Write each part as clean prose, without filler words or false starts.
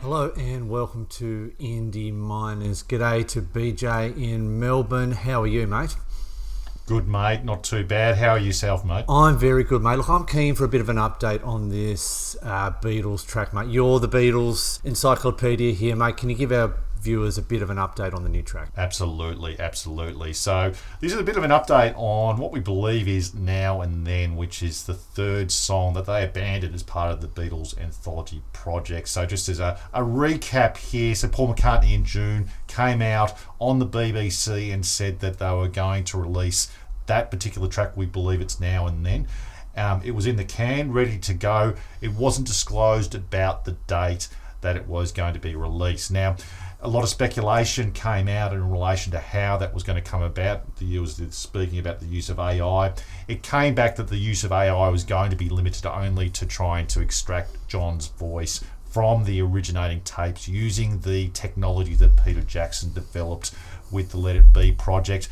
Hello and welcome to Indie Miners. G'day to BJ in Melbourne. How are you, mate? Good, mate. Not too bad. How are yourself, mate? I'm very good, mate. Look, I'm keen for a bit of an update on this Beatles track, mate. You're the Beatles encyclopedia here, mate. Can you give our viewers a bit of an update on the new track? Absolutely. So this is a bit of an update on what we believe is Now and Then, which is the third song that they abandoned as part of the Beatles anthology project. So just as a recap here, so Paul McCartney in June came out on the BBC and said that they were going to release that particular track. We believe it's Now and Then. It was in the can, ready to go. It wasn't disclosed about the date that it was going to be released. Now, a lot of speculation came out in relation to how that was going to come about. The was speaking about the use of AI. It came back that the use of AI was going to be limited only to trying to extract John's voice from the originating tapes using the technology that Peter Jackson developed with the Let It Be project.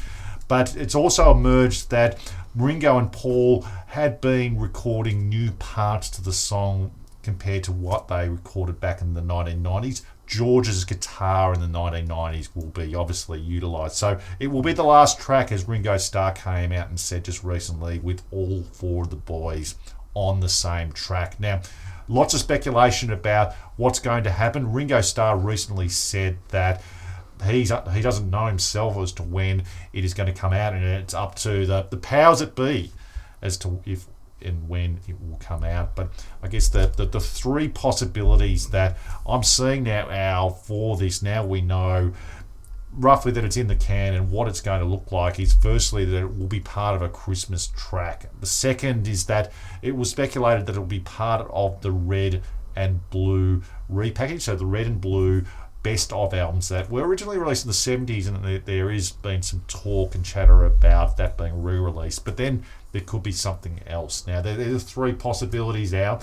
But it's also emerged that Ringo and Paul had been recording new parts to the song compared to what they recorded back in the 1990s. George's guitar in the 1990s will be obviously utilised. So it will be the last track, as Ringo Starr came out and said just recently, with all four of the boys on the same track. Now, lots of speculation about what's going to happen. Ringo Starr recently said that he doesn't know himself as to when it is going to come out, and it's up to the powers that be as to if and when it will come out. But I guess the three possibilities that I'm seeing now for this, now we know roughly that it's in the can, and what it's going to look like is firstly that it will be part of a Christmas track. The second is that it was speculated that it will be part of the red and blue repackage, so the red and blue best of albums that were originally released in the 70s, and there has been some talk and chatter about that being re-released, but then there could be something else. Now, there's three possibilities now.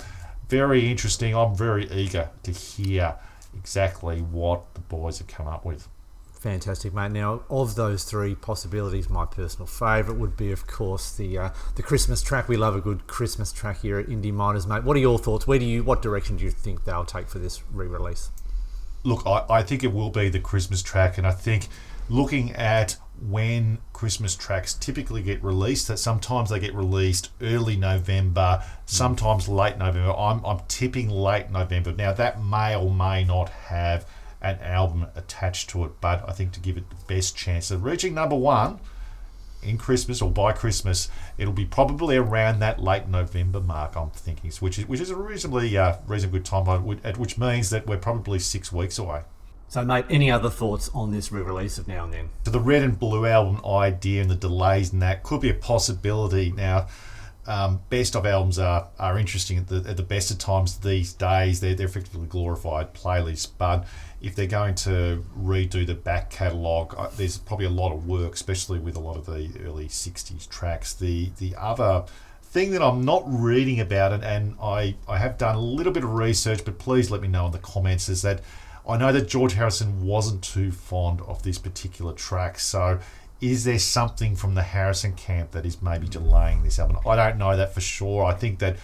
Very interesting. I'm very eager to hear exactly what the boys have come up with. Fantastic, mate. Now, of those three possibilities, my personal favourite would be, of course, the Christmas track. We love a good Christmas track here at Indie Miners, mate. What are your thoughts? What direction do you think they'll take for this re-release? Look, I think it will be the Christmas track, and I think looking at when Christmas tracks typically get released, that sometimes they get released early November, sometimes late November. I'm tipping late November. Now, that may or may not have an album attached to it, but I think to give it the best chance of reaching number one in Christmas or by Christmas, it'll be probably around that late November mark, I'm thinking, which is a reasonably good time, which means that we're probably 6 weeks away. So, mate, any other thoughts on this re-release of Now and Then? So the red and blue album idea and the delays and that could be a possibility. Now, best of albums are interesting at the best of times these days. They're effectively glorified playlists, but if they're going to redo the back catalogue, there's probably a lot of work, especially with a lot of the early 60s tracks. The other thing that I'm not reading about, and I have done a little bit of research, but please let me know in the comments, is that I know that George Harrison wasn't too fond of this particular track. So is there something from the Harrison camp that is maybe delaying this album? I don't know that for sure. I think that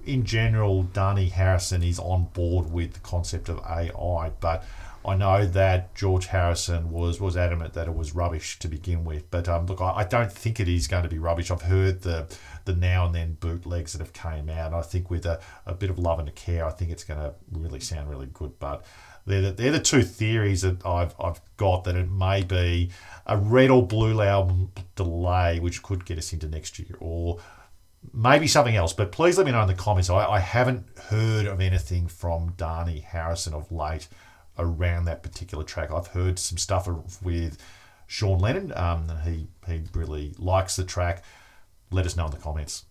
in general, Dhani Harrison is on board with the concept of AI, but I know that George Harrison was adamant that it was rubbish to begin with. But look, I don't think it is going to be rubbish. I've heard the Now and Then bootlegs that have came out, and I think with a bit of love and a care, I think it's going to really sound really good. But they're the two theories that I've got, that it may be a red or blue album delay, which could get us into next year, or maybe something else. But please let me know in the comments. I haven't heard of anything from Dhani Harrison of late around that particular track. I've heard some stuff with John Lennon, and he really likes the track. Let us know in the comments.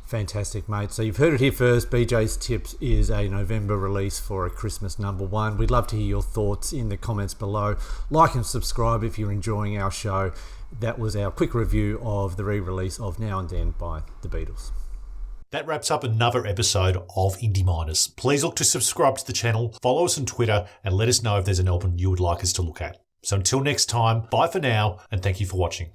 Fantastic, mate. So you've heard it here first. BJ's Tips is a November release for a Christmas number one. We'd love to hear your thoughts in the comments below. Like and subscribe if you're enjoying our show. That was our quick review of the re-release of Now and Then by the Beatles. That wraps up another episode of Indie Miners. Please look to subscribe to the channel, follow us on Twitter, and let us know if there's an album you would like us to look at. So until next time, bye for now, and thank you for watching.